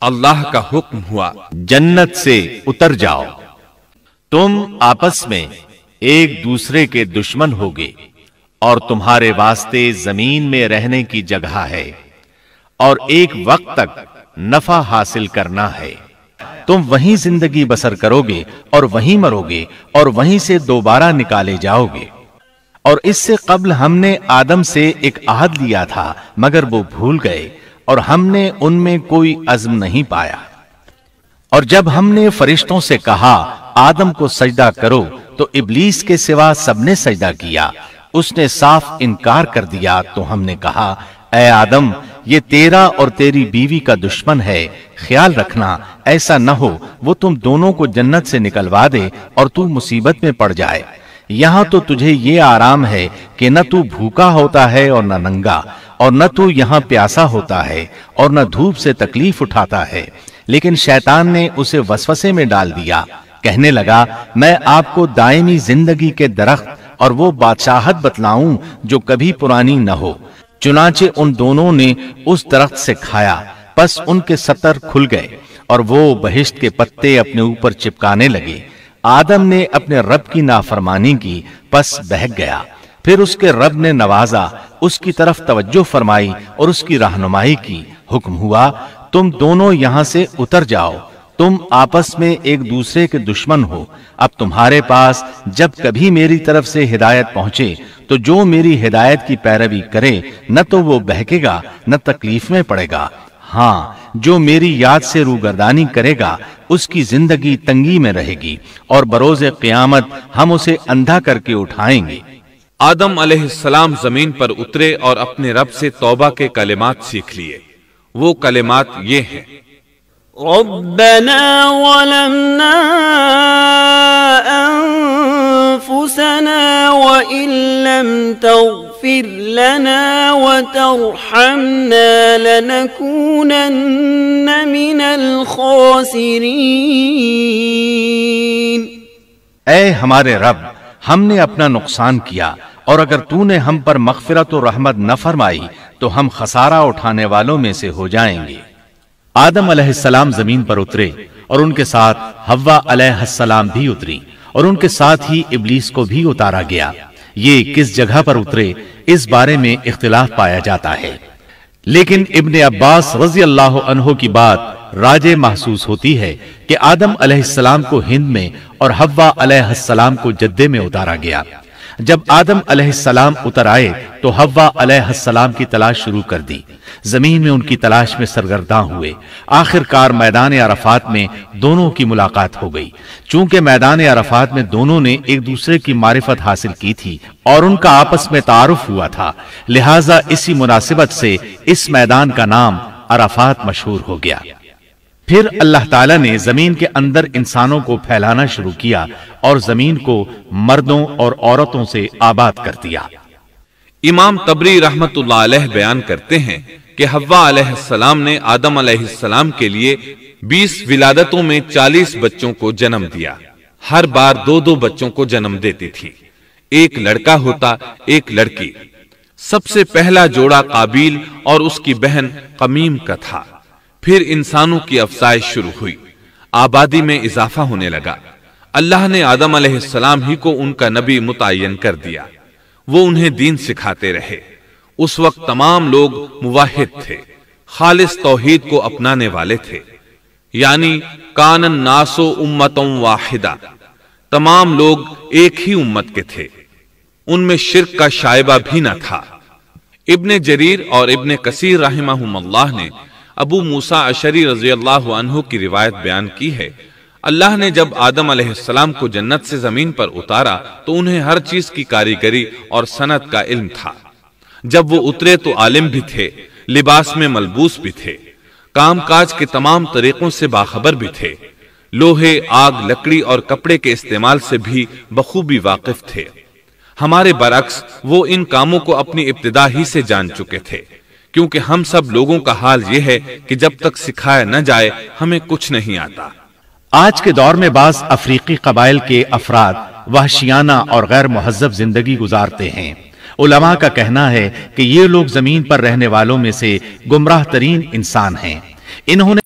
اللہ کا حکم ہوا، جنت سے اتر جاؤ، تم آپس میں ایک دوسرے کے دشمن ہوگے اور تمہارے واسطے زمین میں رہنے کی جگہ ہے اور ایک وقت تک نفع حاصل کرنا ہے۔ تم وہیں زندگی بسر کرو گے اور وہیں مرو گے اور وہیں سے دوبارہ نکالے جاؤ گے۔ اور اس سے قبل ہم نے آدم سے ایک عہد لیا تھا مگر وہ بھول گئے اور ہم نے ان میں کوئی عزم نہیں پایا۔ اور جب ہم نے فرشتوں سے کہا آدم کو سجدہ کرو تو ابلیس کے سوا سب نے سجدہ کیا، اس نے صاف انکار کر دیا۔ تو ہم نے کہا اے آدم، یہ تیرا اور تیری بیوی کا دشمن ہے، خیال رکھنا ایسا نہ ہو وہ تم دونوں کو جنت سے نکلوا دے اور تو مصیبت میں پڑ جائے۔ یہاں تو تجھے یہ آرام ہے کہ نہ تو بھوکا ہوتا ہے اور نہ ننگا، اور نہ تو یہاں پیاسا ہوتا ہے اور نہ دھوپ سے تکلیف اٹھاتا ہے۔ لیکن شیطان نے اسے وسوسے میں ڈال دیا، کہنے لگا میں آپ کو دائمی زندگی کے درخت اور وہ بادشاہت بتلاؤں جو کبھی پرانی نہ ہو۔ چنانچہ ان دونوں نے اس درخت سے کھایا، پس ان کے ستر کھل گئے اور وہ بہشت کے پتے اپنے اوپر چپکانے لگے۔ آدم نے اپنے رب کی نافرمانی کی، پس بہک گیا۔ پھر اس کے رب نے نوازا، اس کی طرف توجہ فرمائی اور اس کی رہنمائی کی۔ حکم ہوا تم دونوں یہاں سے اتر جاؤ، تم آپس میں ایک دوسرے کے دشمن ہو۔ اب تمہارے پاس جب کبھی میری طرف سے ہدایت پہنچے تو جو میری ہدایت کی پیروی کرے نہ تو وہ بہکے گا نہ تکلیف میں پڑے گا، ہاں جو میری یاد سے روگردانی کرے گا اس کی زندگی تنگی میں رہے گی اور بروز قیامت ہم اسے اندھا کر کے اٹھائیں گے۔ آدم علیہ السلام زمین پر اترے اور اپنے رب سے توبہ کے کلمات سیکھ لیے۔ وہ کلمات یہ ہیں: ربنا ظلمنا انفسنا وان لم تغفر لنا وترحمنا لنكونن من الخاسرین۔ اے ہمارے رب، ہم نے اپنا نقصان کیا اور اگر تو نے ہم پر مغفرت و رحمت نہ فرمائی تو ہم خسارہ اٹھانے والوں میں سے ہو جائیں گے۔ آدم علیہ السلام زمین پر اترے اور ان کے ساتھ حوا علیہ السلام بھی اتری اور ان کے ساتھ ہی ابلیس کو بھی اتارا گیا۔ یہ کس جگہ پر اترے اس بارے میں اختلاف پایا جاتا ہے، لیکن ابن عباس رضی اللہ عنہ کی بات راجح محسوس ہوتی ہے کہ آدم علیہ السلام کو ہند میں اور حوا علیہ السلام کو جدے میں اتارا گیا۔ جب آدم علیہ السلام اتر آئے تو حوا علیہ السلام کی تلاش شروع کر دی، زمین میں ان کی تلاش میں سرگرداں ہوئے۔ آخر کار میدان عرفات میں دونوں کی ملاقات ہو گئی۔ چونکہ میدان عرفات میں دونوں نے ایک دوسرے کی معرفت حاصل کی تھی اور ان کا آپس میں تعارف ہوا تھا، لہٰذا اسی مناسبت سے اس میدان کا نام عرفات مشہور ہو گیا۔ پھر اللہ تعالیٰ نے زمین کے اندر انسانوں کو پھیلانا شروع کیا اور زمین کو مردوں اور عورتوں سے آباد کر دیا۔ امام طبری رحمت اللہ علیہ بیان کرتے ہیں کہ حوا علیہ السلام نے آدم علیہ السلام کے لیے 20 ولادتوں میں 40 بچوں کو جنم دیا۔ ہر بار 2 بچوں کو جنم دیتی تھی، ایک لڑکا ہوتا ایک لڑکی۔ سب سے پہلا جوڑا قابیل اور اس کی بہن قمیم کا تھا۔ پھر انسانوں کی افزائش شروع ہوئی، آبادی میں اضافہ ہونے لگا۔ اللہ نے آدم علیہ السلام ہی کو ان کا نبی متعین کر دیا، وہ انہیں دین سکھاتے رہے۔ اس وقت تمام لوگ موحد تھے، خالص توحید کو اپنانے والے تھے، یعنی کان الناس امۃ واحدہ، تمام لوگ ایک ہی امت کے تھے، ان میں شرک کا شائبہ بھی نہ تھا۔ ابن جریر اور ابن کثیر رحمہم اللہ نے ابو موسیٰ اشعری رضی اللہ عنہ کی روایت بیان کی ہے، اللہ نے جب آدم علیہ السلام کو جنت سے زمین پر اتارا تو انہیں ہر چیز کی کاریگری اور صنعت کا علم تھا۔ جب وہ اترے تو عالم بھی تھے، لباس میں ملبوس بھی تھے، کام کاج کے تمام طریقوں سے باخبر بھی تھے، لوہے، آگ، لکڑی اور کپڑے کے استعمال سے بھی بخوبی واقف تھے۔ ہمارے برعکس وہ ان کاموں کو اپنی ابتدا ہی سے جان چکے تھے، کیونکہ ہم سب لوگوں کا حال یہ ہے کہ جب تک سکھایا نہ جائے ہمیں کچھ نہیں آتا۔ آج کے دور میں بعض افریقی قبائل کے افراد وحشیانہ اور غیر مہذب زندگی گزارتے ہیں۔ علماء کا کہنا ہے کہ یہ لوگ زمین پر رہنے والوں میں سے گمراہ ترین انسان ہیں۔ انہوں نے